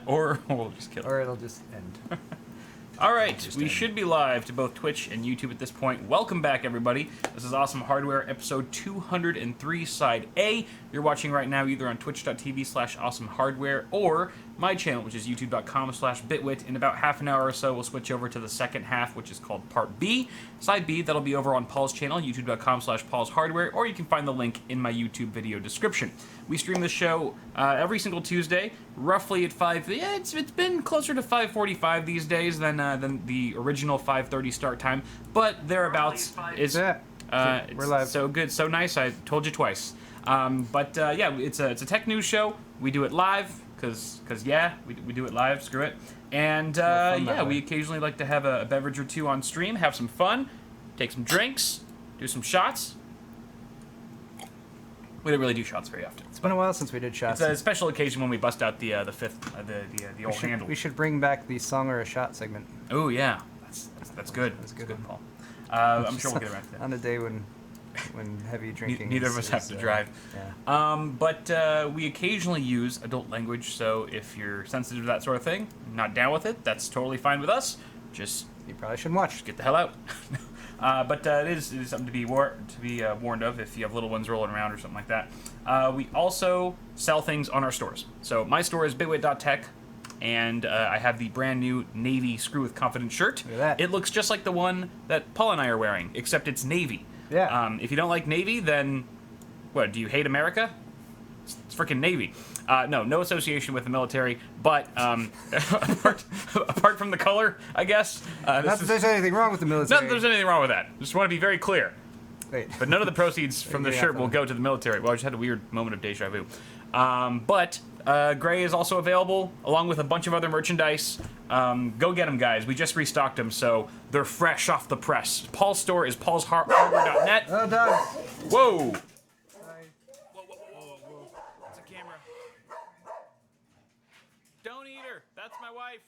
or we'll just kill it. Or it'll just end. All right, we should be live to both Twitch and YouTube at this point. Welcome back, everybody. This is Awesome Hardware, episode 203, Side A. You're watching right now either on twitch.tv/awesomehardware or my channel, which is youtube.com/bitwit. In about half an hour or so, we'll switch over to the second half, which is called Part B. Side B, that'll be over on Paul's channel, youtube.com/paulshardware, or you can find the link in my YouTube video description. We stream this show every single Tuesday, roughly at 5. Yeah, it's been closer to 5:45 these days than the original 5:30 start time, but thereabouts is. We're live. So good, so nice. I told you twice. Yeah, it's a tech news show. We do it live because yeah, we do it live. Screw it. And yeah, we occasionally like to have a beverage or two on stream, have some fun, take some drinks, do some shots. We don't really do shots very often. It's been a while since we did shots. It's a special occasion when we bust out the fifth, the old handle. We should bring back the song or a shot segment. Oh yeah, that's good. That's good, Paul. I'm sure we'll get around to that. On a day when heavy drinking. Neither of us have to drive. Yeah. But we occasionally use adult language, so if you're sensitive to that sort of thing, not down with it, that's totally fine with us. Just you probably shouldn't watch. Just get the hell out. But it is something to be warned of if you have little ones rolling around or something like that. We also sell things on our stores. So my store is bitwit.tech, and I have the brand new Navy Screw with Confidence shirt. Look at that. It looks just like the one that Paul and I are wearing, except it's navy. Yeah. If you don't like Navy, then what? Do you hate America? It's freaking Navy. No association with the military, but apart from the color, I guess. Not that there's anything wrong with the military. Not that there's anything wrong with that. Just want to be very clear. Wait. But none of the proceeds from the shirt will go to the military. Well, I just had a weird moment of deja vu. But gray is also available, along with a bunch of other merchandise. Go get them, guys. We just restocked them, so they're fresh off the press. Paul's store is paulshardware.net. Oh, dog. Whoa. Don't eat her. That's my wife.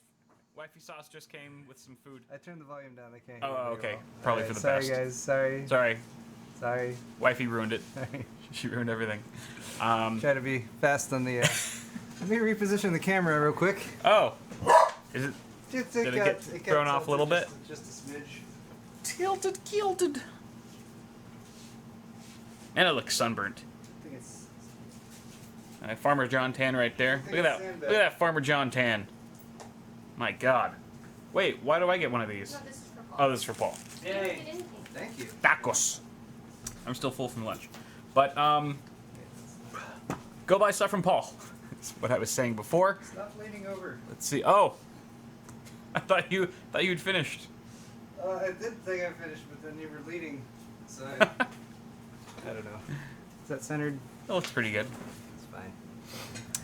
Wifey Sauce just came with some food. I turned the volume down. I can't. Oh, okay. Well. Probably right, for the best. Sorry, guys. Sorry. Wifey ruined it. She ruined everything. Try to be fast on the. Let me reposition the camera real quick. Oh. Is it? Did it get thrown off a little bit? Just a smidge. Tilted. And it looks sunburnt. I think it's. Farmer John Tan right there. Look at that. Look at that Farmer John Tan. My God. Wait, why do I get one of these? No, this is for Paul. Oh, this is for Paul. Yay. Thank you. Tacos. I'm still full from lunch. But, go buy stuff from Paul. That's what I was saying before. Stop leaning over. Let's see. Oh. I thought you'd finished. I did think I finished, but then you were leading. So I don't know. Is that centered? That looks pretty good. It's fine.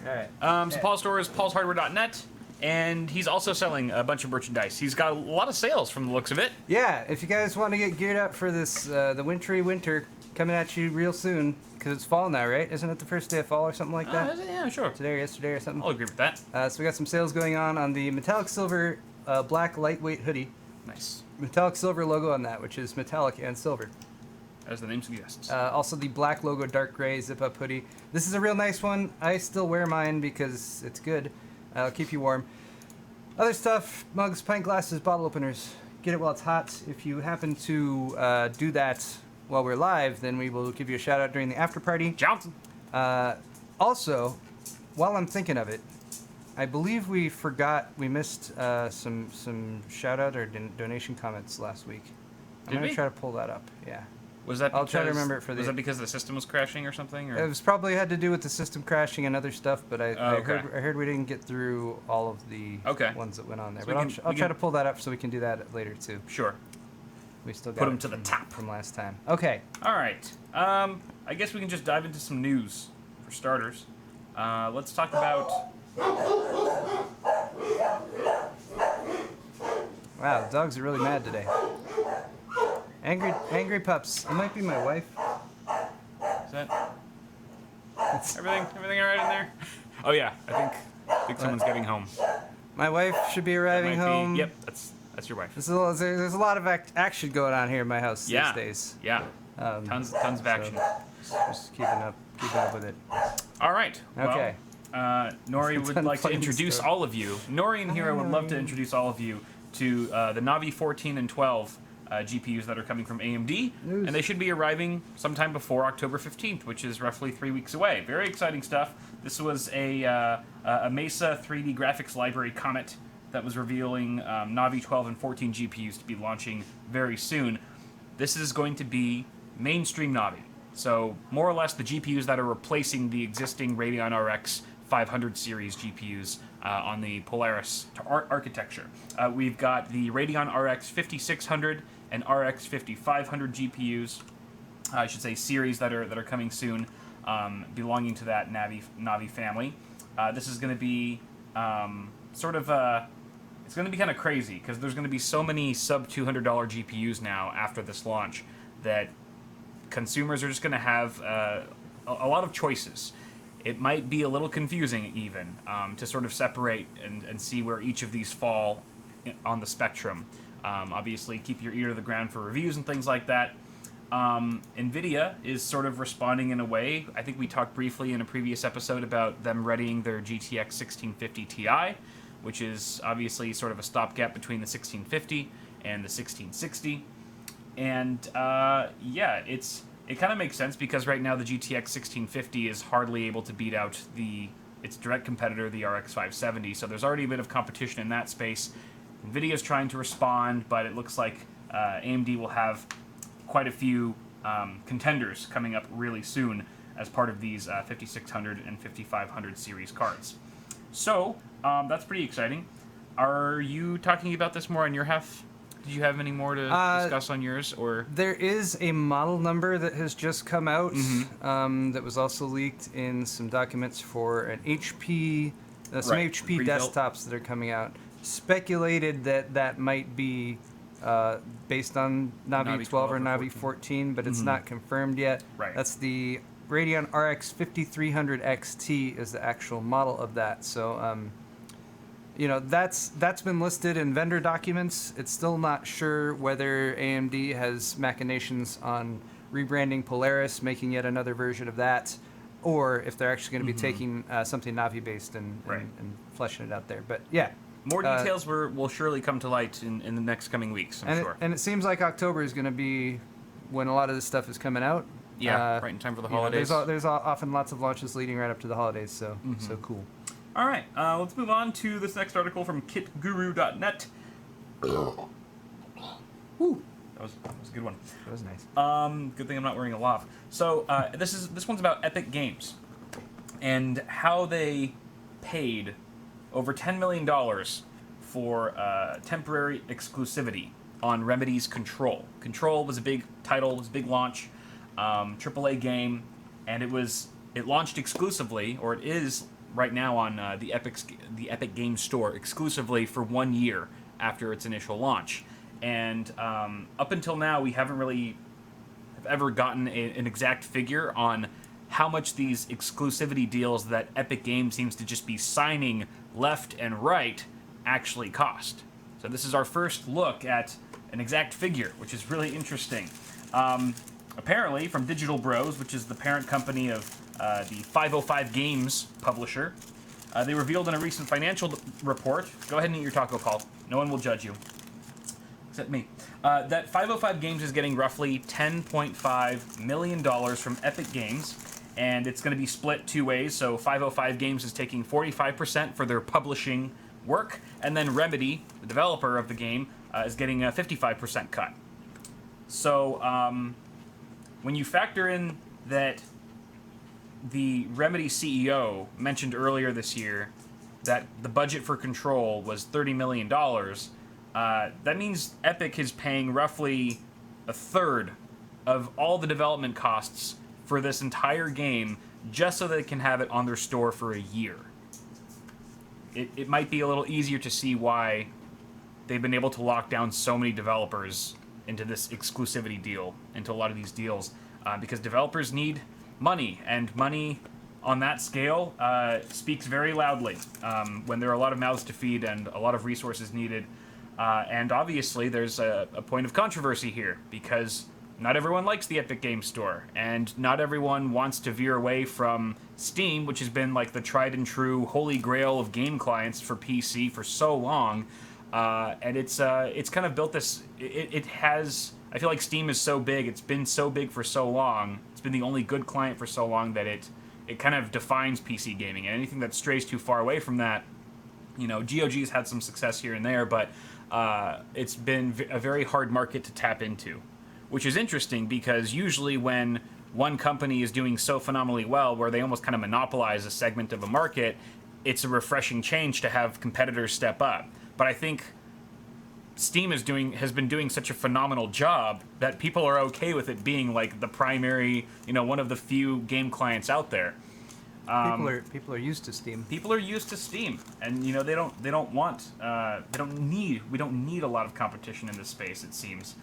All right. So Paul's store is paulshardware.net. And he's also selling a bunch of merchandise. He's got a lot of sales from the looks of it. Yeah, if you guys want to get geared up for this, the wintry winter coming at you real soon, because it's fall now, right? Isn't it the first day of fall or something like that? Yeah, sure. Today or yesterday or something? I'll agree with that. So we got some sales going on the metallic silver black lightweight hoodie. Nice. Metallic silver logo on that, which is metallic and silver. As the name suggests. Also the black logo dark gray zip-up hoodie. This is a real nice one. I still wear mine because it's good. It'll keep you warm. Other stuff, mugs, pint glasses, bottle openers. Get it while it's hot. If you happen to do that while we're live, then we will give you a shout out during the after party. Johnson. Also, while I'm thinking of it, I believe we missed some shout out or donation comments last week. I'm going to try to pull that up. Yeah. Was that I'll try to remember it for the... Was that because the system was crashing or something? Or? It was probably had to do with the system crashing and other stuff, but I heard we didn't get through all of the ones that went on there. So but I'll try to pull that up so we can do that later too. Sure. We still got put them to the top from last time. Okay. All right. I guess we can just dive into some news for starters. Let's talk about... Wow, the dogs are really mad today. Angry pups. It might be my wife. Is that everything all right in there? Oh yeah, I think someone's getting home. My wife should be arriving home. Yep, that's your wife. There's a lot of action going on here in my house these days. Yeah. Tons of action. So just keeping up with it. All right. Okay. Nori would like to introduce all of you. Nori and Hero would love to introduce all of you to the Navi 14 and 12 GPUs that are coming from AMD, and they should be arriving sometime before October 15th, which is roughly 3 weeks away. Very exciting stuff. This was a Mesa 3D graphics library Comet that was revealing Navi 12 and 14 GPUs to be launching very soon. This is going to be mainstream Navi. So more or less the GPUs that are replacing the existing Radeon RX 500 series GPUs on the Polaris architecture. We've got the Radeon RX 5600 and RX 5500 GPUs, I should say series that are coming soon, belonging to that Navi family. This is going to be it's going to be kind of crazy because there's going to be so many sub $200 GPUs now after this launch that consumers are just going to have a lot of choices. It might be a little confusing even to sort of separate and see where each of these fall on the spectrum. Obviously, keep your ear to the ground for reviews and things like that. NVIDIA is sort of responding in a way. I think we talked briefly in a previous episode about them readying their GTX 1650 Ti, which is obviously sort of a stopgap between the 1650 and the 1660. And yeah, it kind of makes sense because right now the GTX 1650 is hardly able to beat out its direct competitor, the RX 570. So there's already a bit of competition in that space. NVIDIA is trying to respond, but it looks like AMD will have quite a few contenders coming up really soon as part of these 5600 and 5500 series cards. So that's pretty exciting. Are you talking about this more on your half? Did you have any more to discuss on yours, or there is a model number that has just come out that was also leaked in some documents for an HP, some HP desktops that are coming out. Speculated that might be based on Navi 12 or Navi 14, but it's not confirmed yet. Right. That's the Radeon RX 5300 XT is the actual model of that. So, you know, that's been listed in vendor documents. It's still not sure whether AMD has machinations on rebranding Polaris, making yet another version of that, or if they're actually going to be taking something Navi-based and fleshing it out there. But, yeah. More details will surely come to light in the next coming weeks, I'm sure. And it seems like October is going to be when a lot of this stuff is coming out. Yeah, right in time for the holidays. Know, there's often lots of launches leading right up to the holidays, so so cool. All right, let's move on to this next article from kitguru.net. Woo! That was a good one. That was nice. Good thing I'm not wearing a lav. So this one's about Epic Games and how they paid over $10 million for temporary exclusivity on Remedy's Control. Control was a big title, was a big launch, AAA game, and it launched exclusively, or it is right now on the Epic Games Store exclusively for 1 year after its initial launch. And up until now, we haven't really ever gotten an exact figure on how much these exclusivity deals that Epic Games seems to just be signing left and right actually cost. So this is our first look at an exact figure, which is really interesting. Apparently, from Digital Bros, which is the parent company of the 505 Games publisher, they revealed in a recent financial report, go ahead and eat your taco, Paul, no one will judge you, except me, that 505 Games is getting roughly $10.5 million from Epic Games, and it's going to be split two ways. So 505 Games is taking 45% for their publishing work, and then Remedy, the developer of the game, is getting a 55% cut. So when you factor in that the Remedy CEO mentioned earlier this year that the budget for Control was $30 million, that means Epic is paying roughly a third of all the development costs for this entire game just so they can have it on their store for a year. It might be a little easier to see why they've been able to lock down so many developers into this exclusivity deal, into a lot of these deals, because developers need money, and money on that scale speaks very loudly when there are a lot of mouths to feed and a lot of resources needed. And obviously there's a point of controversy here, because not everyone likes the Epic Games Store, and not everyone wants to veer away from Steam, which has been like the tried and true holy grail of game clients for PC for so long. And it's kind of built this. It has. I feel like Steam is so big. It's been so big for so long. It's been the only good client for so long that it kind of defines PC gaming. And anything that strays too far away from that, GOG's had some success here and there, but it's been a very hard market to tap into, which is interesting because usually when one company is doing so phenomenally well, where they almost kind of monopolize a segment of a market, it's a refreshing change to have competitors step up. But I think Steam has been doing such a phenomenal job that people are okay with it being like the primary, one of the few game clients out there. People are used to Steam. People are used to Steam, and we don't need a lot of competition in this space. It seems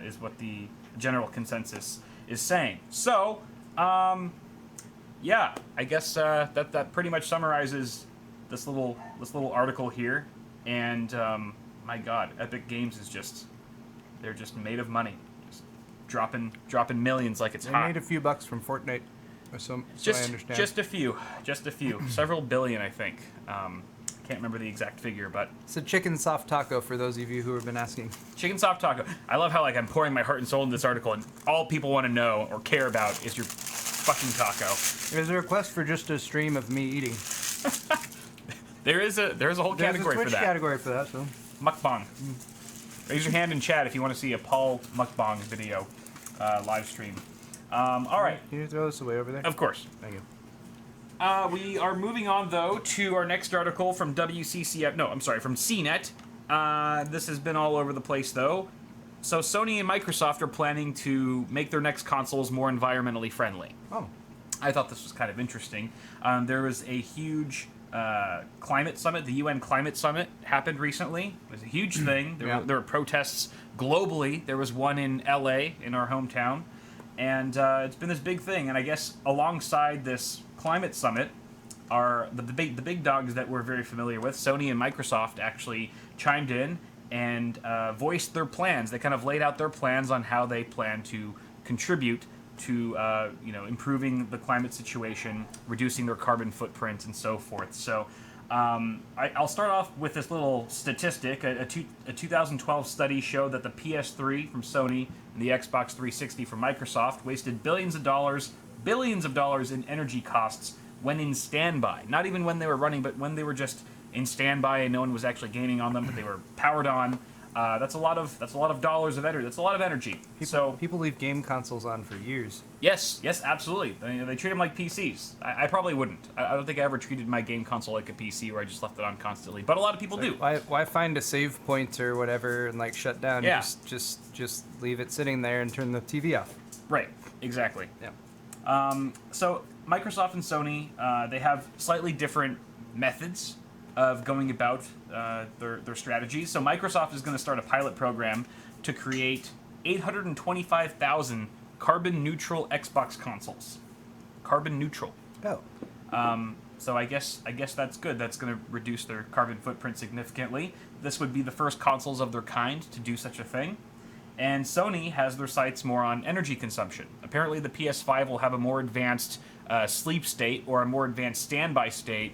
is what the general consensus is saying. So, yeah, I guess that pretty much summarizes this little article here. And my God, Epic Games is they're just made of money, just dropping millions like it's hot. They made a few bucks from Fortnite. So I understand. Just a few, several billion, I think. Can't remember the exact figure, but it's a chicken soft taco for those of you who have been asking. Chicken soft taco. I love how I'm pouring my heart and soul into this article, and all people want to know or care about is your fucking taco. There's a request for just a stream of me eating. There's a whole category for that. There's a Twitch category for that, so. Mukbang. Raise your hand in chat if you want to see a Paul mukbang video live stream. All right. Can you throw this away over there? Of course. Thank you. We are moving on, though, to our next article from from CNET. This has been all over the place, though. So Sony and Microsoft are planning to make their next consoles more environmentally friendly. Oh. I thought this was kind of interesting. There was a huge climate summit. The UN Climate Summit happened recently. It was a huge thing. There were protests globally. There was one in LA, in our hometown. And it's been this big thing. And I guess alongside this climate summit are the big dogs that we're very familiar with. Sony and Microsoft actually chimed in and voiced their plans. They kind of laid out their plans on how they plan to contribute to improving the climate situation, reducing their carbon footprint, and so forth. So I'll start off with this little statistic. A 2012 study showed that the PS3 from Sony and the Xbox 360 from Microsoft wasted billions of dollars in energy costs when in standby. Not even when they were running, but when they were just in standby and no one was actually gaining on them, but they were powered on. That's a lot of dollars of energy. That's a lot of energy. People leave game consoles on for years. Yes, absolutely. They treat them like PCs. I probably wouldn't. I don't think I ever treated my game console like a PC where I just left it on constantly. But a lot of people do. Why find a save point or whatever and shut down? Yeah. Just leave it sitting there and turn the TV off. Right. Exactly. Yeah. So Microsoft and Sony, they have slightly different methods of going about their strategies. So Microsoft is going to start a pilot program to create 825,000 carbon-neutral Xbox consoles. Carbon neutral. Oh. So I guess that's good. That's going to reduce their carbon footprint significantly. This would be the first consoles of their kind to do such a thing. And Sony has their sights more on energy consumption. Apparently the PS5 will have a more advanced sleep state or a more advanced standby state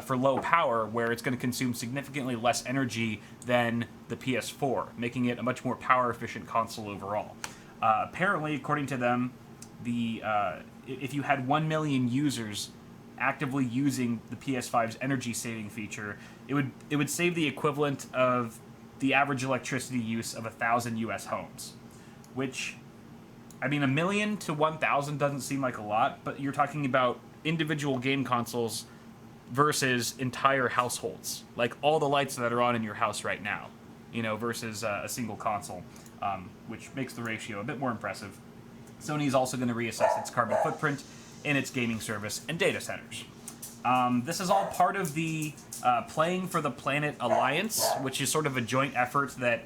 for low power, where it's going to consume significantly less energy than the PS4, making it a much more power-efficient console overall. Apparently, according to them, if you had 1 million users actively using the PS5's energy-saving feature, it would save the equivalent of the average electricity use of 1,000 U.S. homes, which, I mean, 1 million to 1,000 doesn't seem like a lot, but you're talking about individual game consoles versus entire households, like all the lights that are on in your house right now, versus a single console, which makes the ratio a bit more impressive. Sony is also going to reassess its carbon footprint in its gaming service and data centers. This is all part of the Playing for the Planet Alliance, which is sort of a joint effort that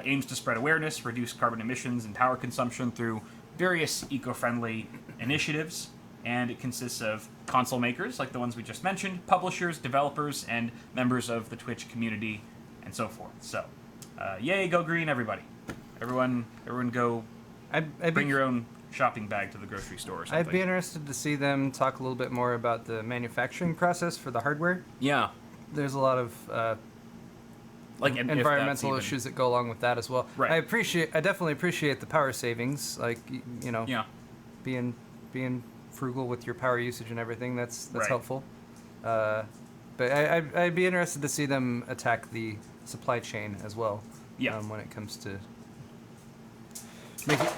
aims to spread awareness, reduce carbon emissions and power consumption through various eco-friendly initiatives. And it consists of console makers, like the ones we just mentioned, publishers, developers, and members of the Twitch community, and so forth. So, yay, go green, everybody. Everyone go bring your own shopping bag to the grocery store or something. I'd be interested to see them talk a little bit more about the manufacturing process for the hardware. Yeah. There's a lot of Like environmental issues that go along with that as well. Right. I definitely appreciate the power savings, like Yeah. being frugal with your power usage and everything. That's Right. helpful. But I'd be interested to see them attack the supply chain as well. Yeah. When it comes to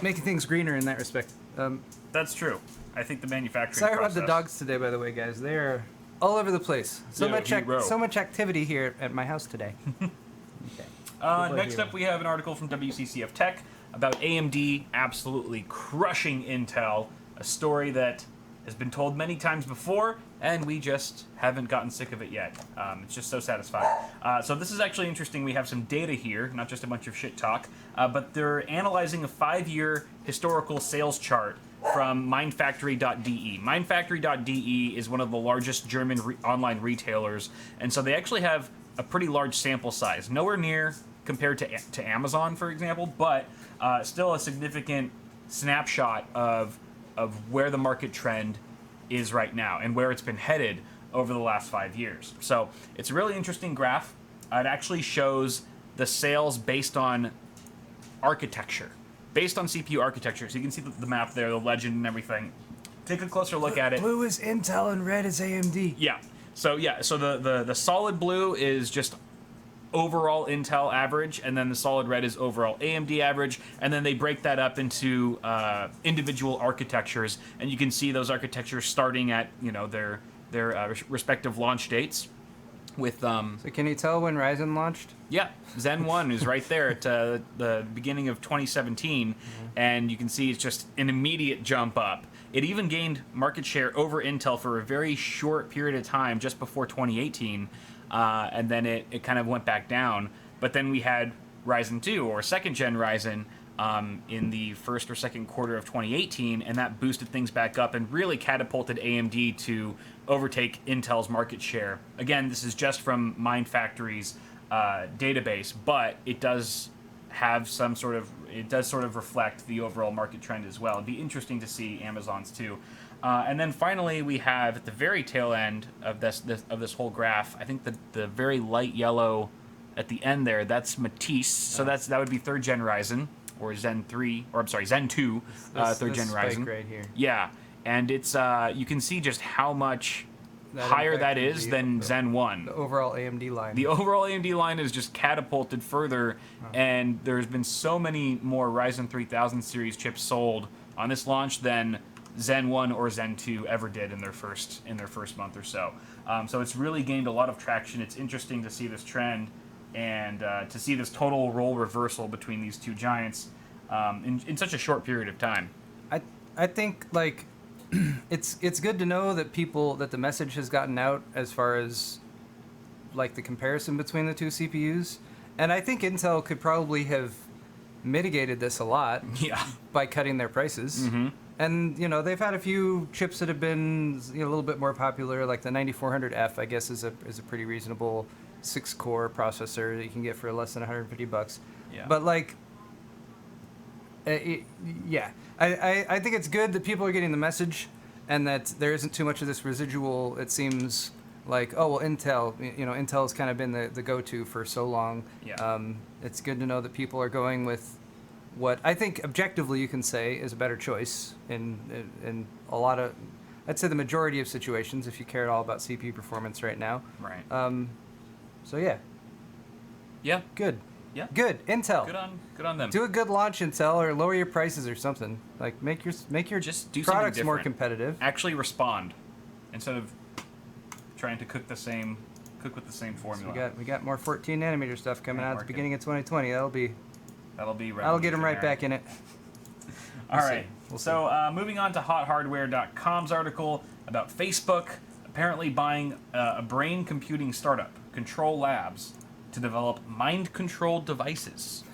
making things greener in that respect. That's true. I think the manufacturing Sorry process... about the dogs today, by the way, guys. They're all over the place. So much activity here at my house today. Okay. Next up, we have an article from WCCF Tech about AMD absolutely crushing Intel, a story that has been told many times before, and we just haven't gotten sick of it yet. It's just so satisfying. So this is actually interesting. We have some data here, not just a bunch of shit talk, but they're analyzing a 5-year historical sales chart from mindfactory.de. Mindfactory.de is one of the largest German online retailers, and so they actually have a pretty large sample size. Nowhere near compared to Amazon, for example, but still a significant snapshot of where the market trend is right now and where it's been headed over the last 5 years. So it's a really interesting graph. It actually shows the sales based on architecture, based on CPU architecture. So you can see the map there, the legend and everything. Take a closer look at it. Blue is Intel and red is AMD. Yeah. So the solid blue is just overall Intel average, and then the solid red is overall AMD average, and then they break that up into individual architectures, and you can see those architectures starting at their respective launch dates. With So can you tell when Ryzen launched? Yeah, Zen 1 is right there at the beginning of 2017, and you can see it's just an immediate jump up. It even gained market share over Intel for a very short period of time just before 2018, and then it kind of went back down. But then we had Ryzen 2, or second-gen Ryzen, in the first or second quarter of 2018, and that boosted things back up and really catapulted AMD to overtake Intel's market share. Again, this is just from MindFactory's database, but it does have sort of reflect the overall market trend as well. It'd be interesting to see Amazon's too. And then finally, we have at the very tail end of this whole graph, I think the very light yellow at the end there, that's Matisse. So that would be third gen Ryzen, or Zen 3, or I'm sorry, Zen 2, third gen Ryzen. Right here. Yeah, and it's you can see just how much higher that is than Zen 1. The overall AMD line. The overall AMD line is just catapulted further, and there's been so many more Ryzen 3000 series chips sold on this launch than Zen 1 or Zen 2 ever did in their first month or so. So it's really gained a lot of traction. It's interesting to see this trend and to see this total role reversal between these two giants in such a short period of time. I think like it's good to know that the message has gotten out as far as like the comparison between the two CPUs, and I think Intel could probably have mitigated this a lot by cutting their prices. Mm-hmm. And they've had a few chips that have been a little bit more popular, like the 9400F. I guess is a pretty reasonable 6-core processor that you can get for less than $150. Yeah. But like, I think it's good that people are getting the message, and that there isn't too much of this residual. It seems like, oh well, Intel's kind of been the go-to for so long. Yeah. It's good to know that people are going with what I think objectively you can say is a better choice in a lot of, I'd say the majority of situations, if you care at all about CPU performance right now. Right. So yeah. Yeah. Good. Yeah. Good. Intel. Good on them. Do a good launch, Intel, or lower your prices or something. Like make your just do products something more different. competitive. Actually respond instead of trying to cook with the same formula. So we got more 14 nanometer stuff coming out at the beginning of 2020. That'll get them right back in it. All right. So moving on to HotHardware.com's article about Facebook apparently buying a brain computing startup, Control Labs, to develop mind-controlled devices.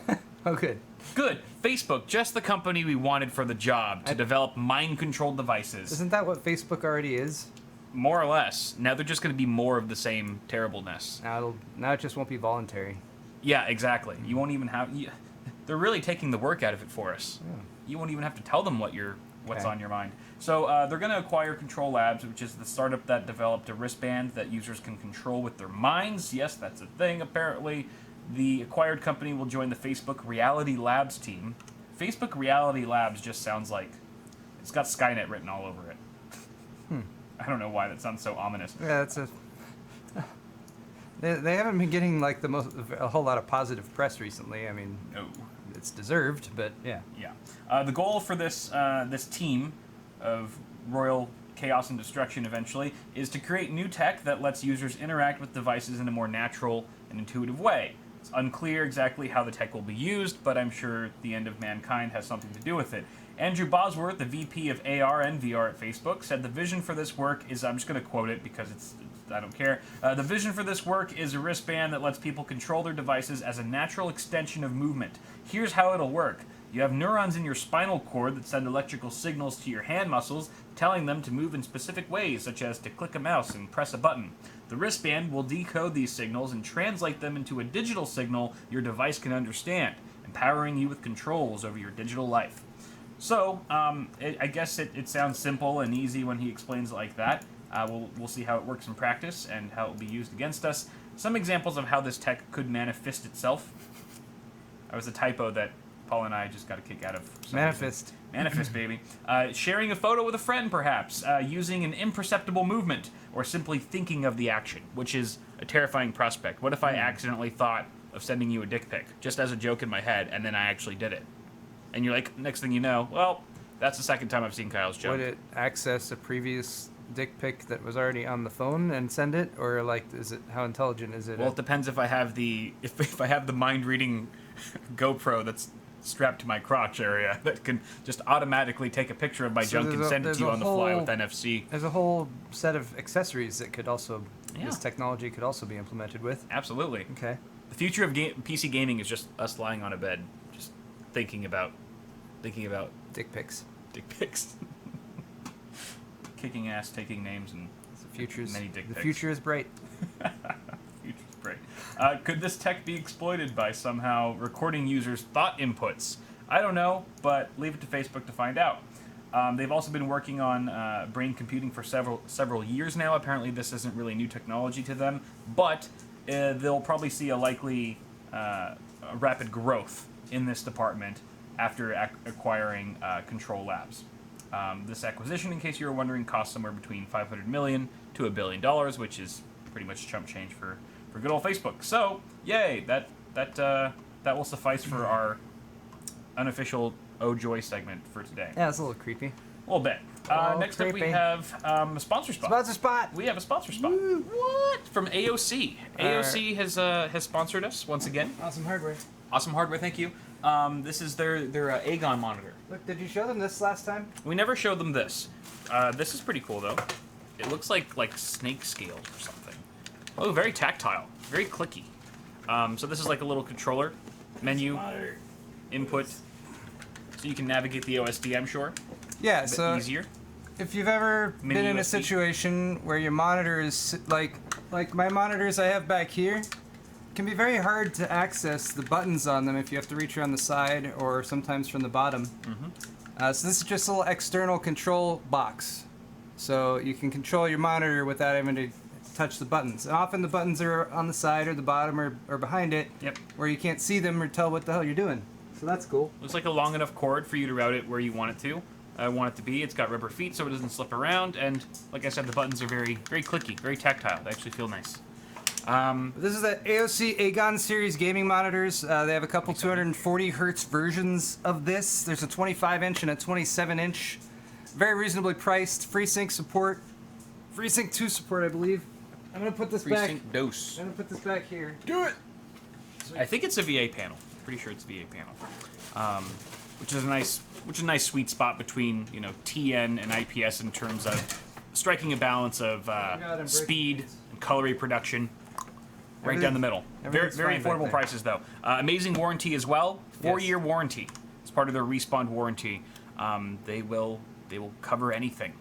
Oh, good. Good. Facebook, just the company we wanted for the job, to develop mind-controlled devices. Isn't that what Facebook already is? More or less. Now they're just going to be more of the same terribleness. Now it just won't be voluntary. Yeah, exactly. You won't even have... They're really taking the work out of it for us. You won't even have to tell them what's Okay. on your mind. So they're going to acquire Control Labs, which is the startup that developed a wristband that users can control with their minds. Yes, that's a thing, apparently. The acquired company will join the Facebook Reality Labs team. Facebook Reality Labs just sounds like it's got Skynet written all over it. I don't know why that sounds so ominous. Yeah, that's a. They haven't been getting like a whole lot of positive press recently. I mean, No. it's deserved, but yeah. Yeah. The goal for this team of royal chaos and destruction eventually is to create new tech that lets users interact with devices in a more natural and intuitive way. It's unclear exactly how the tech will be used, but I'm sure the end of mankind has something to do with it. Andrew Bosworth, the VP of AR and VR at Facebook, said the vision for this work is, I'm just going to quote it because I don't care. The vision for this work is a wristband that lets people control their devices as a natural extension of movement. Here's how it'll work. You have neurons in your spinal cord that send electrical signals to your hand muscles, telling them to move in specific ways, such as to click a mouse and press a button. The wristband will decode these signals and translate them into a digital signal your device can understand, empowering you with controls over your digital life. So, I guess it sounds simple and easy when he explains it like that. We'll see how it works in practice and how it will be used against us. Some examples of how this tech could manifest itself. That was a typo that Paul and I just got a kick out of. Manifest. Manifest, baby. Sharing a photo with a friend, perhaps. Using an imperceptible movement, or simply thinking of the action, which is a terrifying prospect. What if I accidentally thought of sending you a dick pic, just as a joke in my head, and then I actually did it? And you're like, next thing you know, well, that's the second time I've seen Kyle's joke. Would it access a previous dick pic that was already on the phone and send it, or like, how intelligent is it? Well, it depends if I have the mind reading GoPro that's strapped to my crotch area that can just automatically take a picture of my junk and send it to you on the fly with NFC. There's a whole set of accessories that could also, Yeah. this technology could also be implemented with. Absolutely. Okay. The future of PC gaming is just us lying on a bed, just thinking about Dick pics. dick pics, kicking ass, taking names, and many dick The pics. future is bright. Future's bright. Could this tech be exploited by somehow recording users' thought inputs? I don't know, but leave it to Facebook to find out. They've also been working on brain computing for several years now. Apparently, this isn't really new technology to them, but they'll probably see a likely rapid growth in this department after acquiring Control Labs. This acquisition, in case you were wondering, cost somewhere between $500 million to $1 billion, which is pretty much chump change for good old Facebook. So, yay! That will suffice for our unofficial Oh Joy segment for today. Yeah, it's a little creepy. A little bit. Next up, we creepy. have a sponsor spot. Sponsor spot! We have a sponsor spot. Woo. What? From AOC. AOC has sponsored us once again. Awesome hardware. Awesome hardware, thank you. This is their Aegon monitor. Look, did you show them this last time? We never showed them this. This is pretty cool though. It looks like snake scales or something. Oh, very tactile, very clicky. So this is like a little controller menu input, so you can navigate the OSD. I'm sure. Yeah, A bit so easier. if you've ever Mini been in a USB. situation where your monitor is like my monitors I have back here, it can be very hard to access the buttons on them if you have to reach around the side or sometimes from the bottom. So this is just a little external control box, so you can control your monitor without having to touch the buttons. And often the buttons are on the side or the bottom or behind it, Yep. where you can't see them or tell what the hell you're doing. So that's cool. Looks like a long enough cord for you to route it where you want it to. To be. It's got rubber feet so it doesn't slip around, and like I said, the buttons are very, very clicky, very tactile. They actually feel nice. This is the AOC Aegon series gaming monitors. They have a couple 240 hertz versions of this. There's a 25-inch and a 27-inch. Very reasonably priced. FreeSync support. FreeSync 2 support, I believe. I'm gonna put this back. FreeSync dose. I'm gonna put this back here. Do it. I think it's a VA panel. Pretty sure it's a VA panel, which is a nice sweet spot between TN and IPS in terms of striking a balance of I'm breaking speed things. and color reproduction. Right down the middle. Very, everything's very fine back affordable there. prices though. Amazing warranty as well. 4-year warranty. It's part of their Respawn warranty. They will cover anything.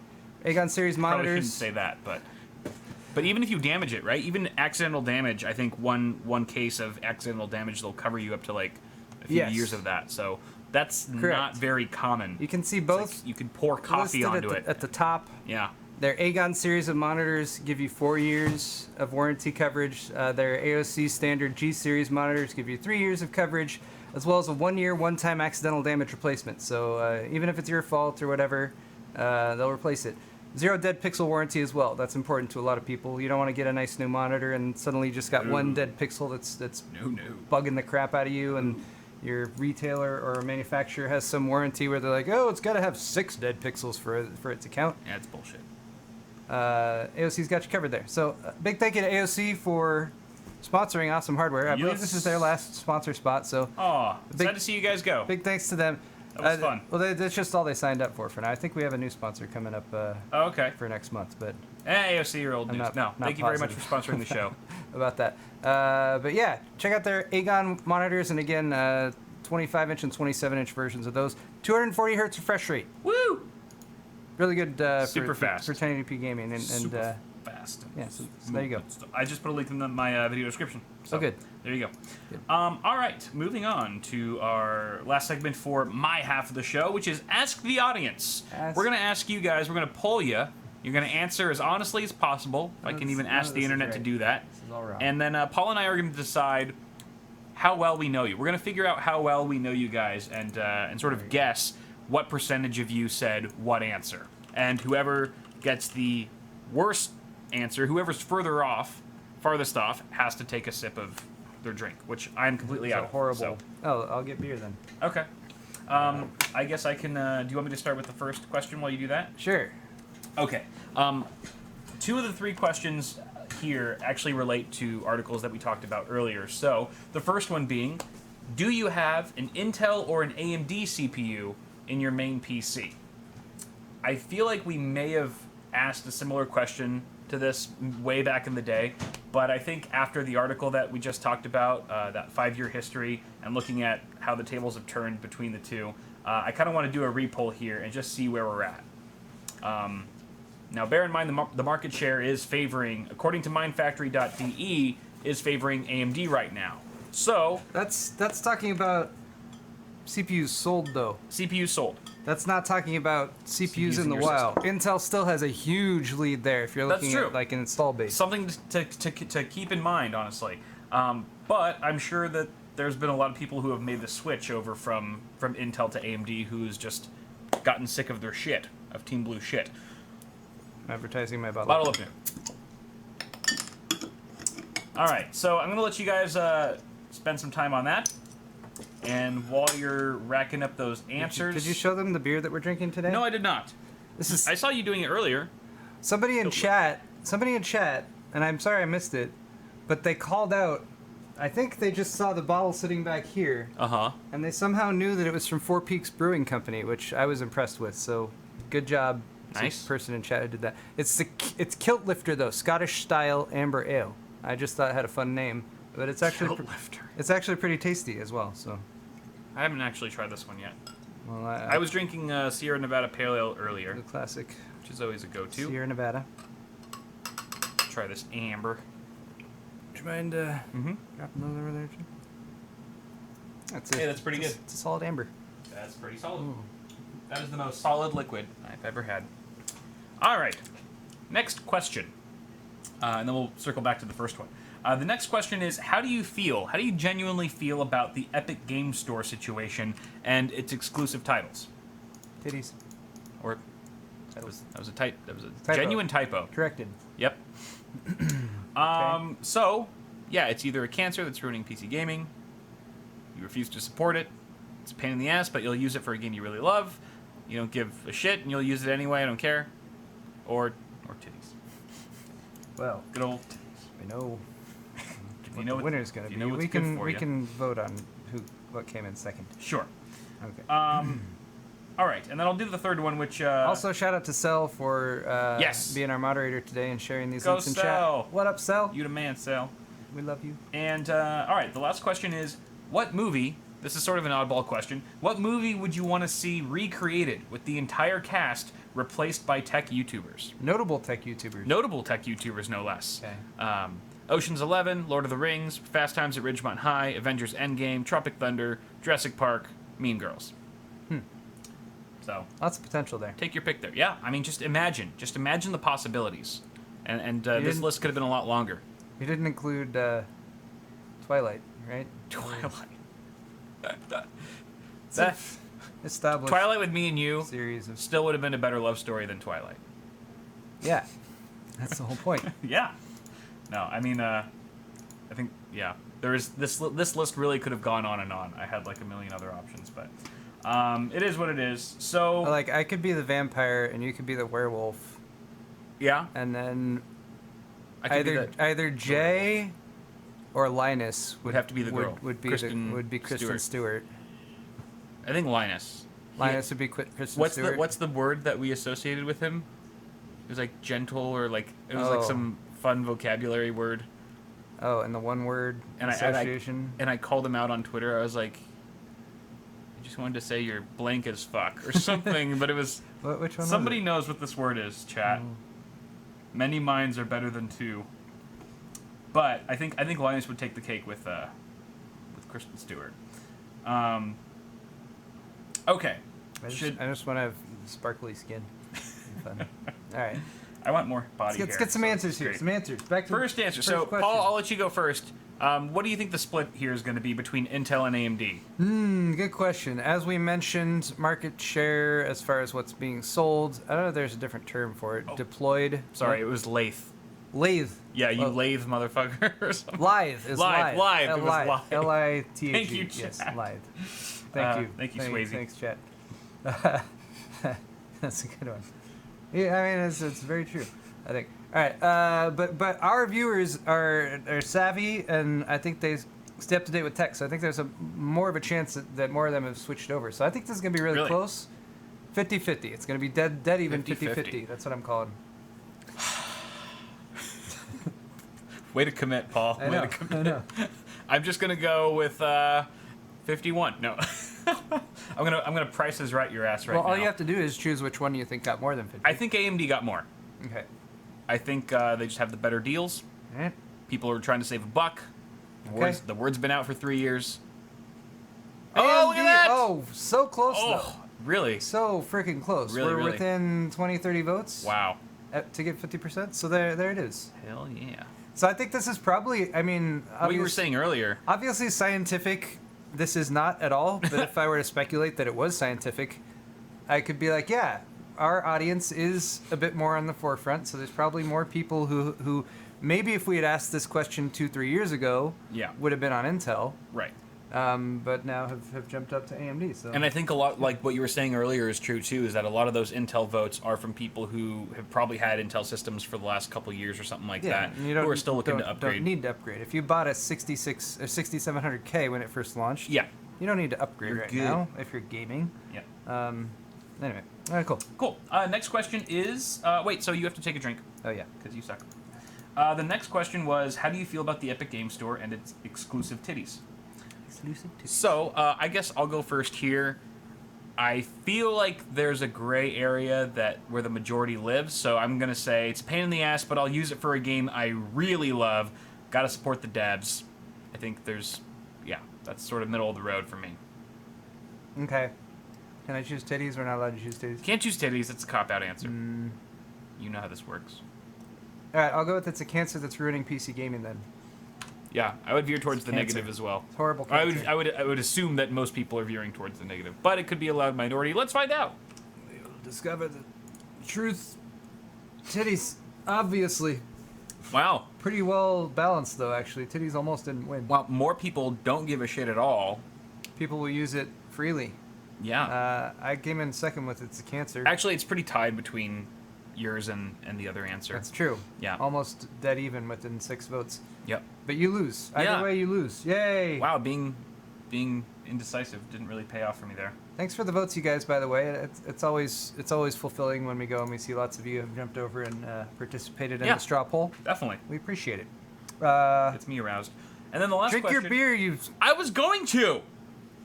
Aegon series Probably monitors. shouldn't say that, but even if you damage it, right? Even accidental damage, I think one case of accidental damage they'll cover you up to like a few Yes. years of that. So That's Correct. not very common. You can see It's both like you can pour coffee listed onto it. at the top. Yeah. Their Aegon series of monitors give you 4 years of warranty coverage. Their AOC standard G series monitors give you 3 years of coverage, as well as a 1-year one-time accidental damage replacement. So even if it's your fault or whatever, they'll replace it. 0 dead pixel warranty as well. That's important to a lot of people. You don't want to get a nice new monitor and suddenly you just got one dead pixel that's No. bugging the crap out of you, and your retailer or manufacturer has some warranty where they're like, oh, it's got to have 6 dead pixels for it to count. Yeah, it's bullshit. AOC's got you covered there. So big thank you to AOC for sponsoring Awesome Hardware. I believe this is their last sponsor spot, so Aw, big- sad to see you guys go. big thanks to them. That was fun. Well, that's just all they signed up for now. I think we have a new sponsor coming up Oh, okay. for next month, but AOC, your old I'm news. not- No, not thank you very much positive. for sponsoring the show. about that. But yeah, check out their Aegon monitors, and again, 25-inch and 27-inch versions of those. 240 hertz refresh rate. Woo! Really good Super fast. for 1080p gaming. And Super fast. yeah, so there you go. I just put a link in my video description. So good. There you go. Good. All right, moving on to our last segment for my half of the show, which is Ask the Audience. We're going to ask you guys, we're going to poll you. You're going to answer as honestly as possible. I can even ask the internet to do that. This is all wrong. And then Paul and I are going to decide how well we know you. We're going to figure out how well we know you guys and sort of guess what percentage of you said what answer. And whoever gets the worst answer, whoever's farthest off, has to take a sip of their drink, which I'm completely out of. horrible. So. Oh, I'll get beer then. Okay. I guess I can... do you want me to start with the first question while you do that? Sure. Okay. 2 of the 3 questions here actually relate to articles that we talked about earlier. So, the first one being, do you have an Intel or an AMD CPU in your main PC? I feel like we may have asked a similar question to this way back in the day, but I think after the article that we just talked about, that 5-year history, and looking at how the tables have turned between the two, I kind of want to do a repoll here and just see where we're at. Now, bear in mind the market share is favoring, according to mindfactory.de, is favoring AMD right now. So That's talking about CPUs sold, though. CPU sold. That's not talking about CPUs in the your wild. Intel still has a huge lead there if you're That's looking true. at like an install base. Something to keep in mind, honestly. But I'm sure that there's been a lot of people who have made the switch over from Intel to AMD who's just gotten sick of their shit, of Team Blue shit. Advertising my bottle. Bottle opener. All right, so I'm gonna let you guys spend some time on that, and while you're racking up those answers, Did you show them the beer that we're drinking today? No, I did not. This is I saw you doing it earlier. somebody in chat, and I'm sorry I missed it, but they called out. I think they just saw the bottle sitting back here, and they somehow knew that it was from Four Peaks Brewing Company, which I was impressed with. So, good job, to Nice. the person in chat who did that. It's Kilt Lifter though, Scottish style amber ale. I just thought it had a fun name, but it's actually Kilt Lifter. it's actually pretty tasty as well. So, I haven't actually tried this one yet. well, I was drinking Sierra Nevada Pale Ale earlier, the classic which is always a go-to. Sierra Nevada. Try this amber. Would you mind dropping those over there too? That's it. Hey, that's pretty good. It's a solid amber. That's pretty solid. That is the most solid liquid I've ever had. All right, next question, and then we'll circle back to the first one. The next question is, how do you feel? How do you genuinely feel about the Epic Game Store situation and its exclusive titles? Titties. Or that was a typo. Typo. Genuine typo. Corrected. Yep. So, yeah, it's either a cancer that's ruining PC gaming, you refuse to support it, it's a pain in the ass, but you'll use it for a game you really love, you don't give a shit, and you'll use it anyway, I don't care, or titties. Well, Good old we know If what you know the winner's going to if be. you know what's We good can for we you. can vote on what came in second. Sure. Okay. All right, and then I'll do the third one, which... Also, shout out to Cell for Yes. being our moderator today and sharing these Go links in Cell. chat. What up, Cell? you the man, Sal. We love you. And, all right, the last question is, what movie, this is sort of an oddball question, what movie would you want to see recreated with the entire cast replaced by tech YouTubers? Notable tech YouTubers. Notable tech YouTubers, no less. Okay. Ocean's 11, Lord of the Rings, Fast Times at Ridgemont High, Avengers Endgame, Tropic Thunder, Jurassic Park, Mean Girls. So lots of potential there. take your pick there. Yeah, I mean, just imagine the possibilities, and this list could have been a lot longer. You didn't include Twilight, right? Twilight. Established Twilight with me and you series of still would have been a better love story than Twilight. yeah. That's the whole point. Yeah. No, I mean, I think there is this list really could have gone on and on. I had like a million other options, but it is what it is. So Like I could be the vampire and you could be the werewolf, yeah, and then I could be either Jay or Linus would have to be the girl. Would be Kristen Stewart. I think Linus. Linus would be Kristen Stewart. What's the word that we associated with him? It was like gentle, or like it was like some fun vocabulary word. Oh, and the one word association. And I called him out on Twitter. I was like, I just wanted to say you're blank as fuck or something, but it was Which one? somebody was it? knows what this word is, chat. Many minds are better than two. But I think Linus would take the cake with Kristen Stewart. Okay. I just want to have sparkly skin. Fun. All right. I want more body hair. Let's get some answers here. Great. Some answers. Back to First answer. So, question. Paul, I'll let you go first. What do you think the split here is going to be between Intel and AMD? Good question. As we mentioned, market share as far as what's being sold. I don't know if there's a different term for it. Deployed. Sorry, it was lathe. Lathe. Yeah, you lathe motherfucker or something. Lithe is Lithe. live. It was live. L-I-T-H-E. Thank you, Yes, chat. lithe. Thank you. Thank you, Swayze. Thanks, chat. That's a good one. Yeah, I mean, it's very true, I think. All right, but our viewers are savvy, and I think they stay up to date with tech, so I think there's more of a chance that more of them have switched over. So I think this is going to be really close. 50-50. It's going to be dead even 50-50. That's what I'm calling. Way to commit, Paul. I know. I'm just gonna go with 51. No, I'm gonna Price is Right your ass right now. Well, all you have to do is choose which one you think got more than 50. I think AMD got more. Okay. I think they just have the better deals. All right. People are trying to save a buck. Okay. The word's been out for 3 years. AMD, Oh, look at that! Oh, so close though. Oh, really? So freaking close. Really, We're really? within 20, 30 votes. Wow. To get 50%. So there it is. Hell yeah. So I think this is probably, I mean, What you were saying earlier. obviously scientific, this is not at all, but if I were to speculate that it was scientific, I could be like, yeah, our audience is a bit more on the forefront, so there's probably more people who maybe if we had asked this question 2-3 years ago, would have been on Intel. Right. But now have jumped up to AMD. So. And I think a lot, like what you were saying earlier, is true too. Is that a lot of those Intel votes are from people who have probably had Intel systems for the last couple of years or something like that, you who are still looking to upgrade. Don't need to upgrade. If you bought a 6700K when it first launched, Yeah. you don't need to upgrade You're right good. now if you're gaming. Yeah. Anyway, all right, cool. Cool. Next question is wait. So you have to take a drink Oh yeah. because you suck. The next question was, how do you feel about the Epic Game Store and its exclusive titties? So, I guess I'll go first here. I feel like there's a gray area where the majority lives, so I'm going to say it's a pain in the ass, but I'll use it for a game I really love. Gotta support the devs. I think that's sort of middle of the road for me. Okay. Can I choose titties? We're not allowed to choose titties. Can't choose titties, it's a cop-out answer. You know how this works. Alright, I'll go with it's a cancer that's ruining PC gaming then. Yeah, I would veer towards the cancer. negative as well. It's horrible I cancer. would assume that most people are veering towards the negative, but it could be a loud minority. Let's find out. We'll discover the truth. Titties, obviously. Wow. Pretty well balanced though, actually. Titties almost didn't win. Well, more people don't give a shit at all. People will use it freely. Yeah. I came in second with it's a cancer. Actually, it's pretty tied between yours and the other answer. That's true. Yeah. Almost dead even within 6 votes. Yep. But you lose. Either way, you lose. Yay! Wow, being indecisive didn't really pay off for me there. Thanks for the votes, you guys. By the way, it's always fulfilling when we go and we see lots of you have jumped over and participated in the straw poll. Definitely. We appreciate it. It's me aroused. And then the last drink question. your beer. You. I was going to.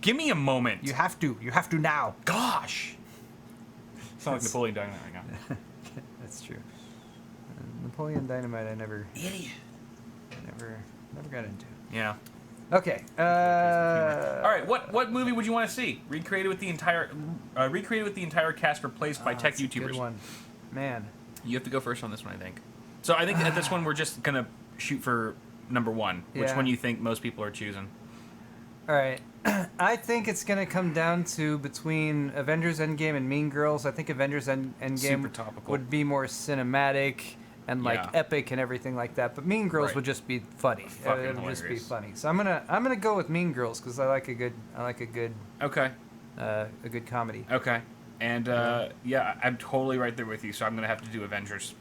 Give me a moment. You have to. You have to now. Gosh. Sound like Napoleon Dynamite right now. That's true. Napoleon Dynamite, I never Idiot. never got into. Yeah. Okay. All right, what movie would you want to see? Recreated with the entire cast, replaced by tech That's a YouTubers. good one. Man. You have to go first on this one, I think. So I think at this one we're just gonna shoot for number one. Which Yeah. one you think most people are choosing? All right. I think it's going to come down to between Avengers Endgame and Mean Girls. I think Avengers Super Endgame topical. would be more cinematic and like Yeah. epic and everything like that. But Mean Girls Right. would just be funny. Fucking It would just be hilarious. funny. So I'm gonna go with Mean Girls because I like a good Okay. a good comedy. Okay. And yeah, I'm totally right there with you. So I'm gonna have to do Avengers.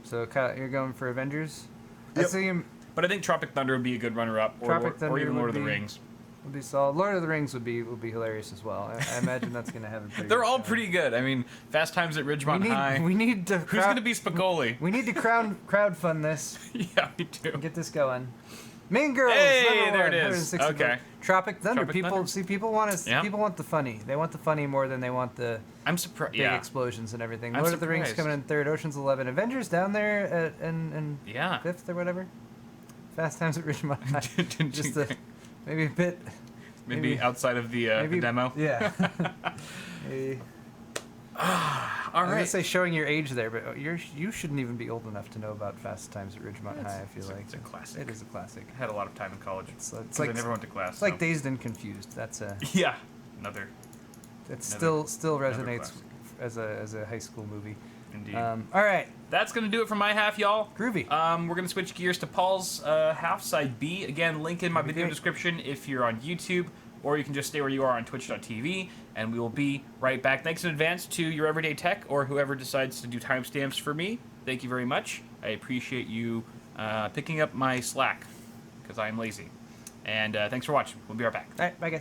So Kyle, you're going for Avengers. I Yep. see him But I think Tropic Thunder would be a good runner-up, or Tropic Thunder even Lord of would the be- Rings. would be solid. Lord of the Rings would be hilarious as well. I imagine that's gonna have a pretty. They're good all showing. pretty good. I mean, Fast Times at Ridgemont High. We need to. Who's gonna be Spicoli? We need to crowdfund this. Yeah, we do. and get this going. Mean Girls. Hey, number there one, it is. 160 Okay. votes. Tropic Thunder. Tropic people Thunder. see. People want to. Yeah. People want the funny. They want the funny more than they want the I'm surprised. big Yeah. explosions and everything. I'm Lord of the Rings surprised. coming in third. Ocean's 11. Avengers down there in Yeah. fifth or whatever. Fast Times at Ridgemont High. Didn't Just you maybe a bit. maybe outside of the demo. Yeah. Maybe. All I was gonna right. say showing your age there, but you shouldn't even be old enough to know about Fast Times at Ridgemont High. I feel like It's a classic. it is a classic. I had a lot of time in college. It's 'Cause like I never went to class. it's like so. Dazed and Confused. That's a Yeah. Another. it Another- still another resonates classic. as a high school movie. Indeed. All right, That's gonna do it for my half, y'all. groovy. We're gonna switch gears to Paul's half, side B. Again, link in my That'd be video great. description if you're on YouTube, or you can just stay where you are on Twitch.tv, and we will be right back. Thanks in advance to your everyday tech or whoever decides to do timestamps for me. Thank you very much. I appreciate you picking up my slack because I'm lazy. And thanks for watching. We'll be right back. All right, bye guys.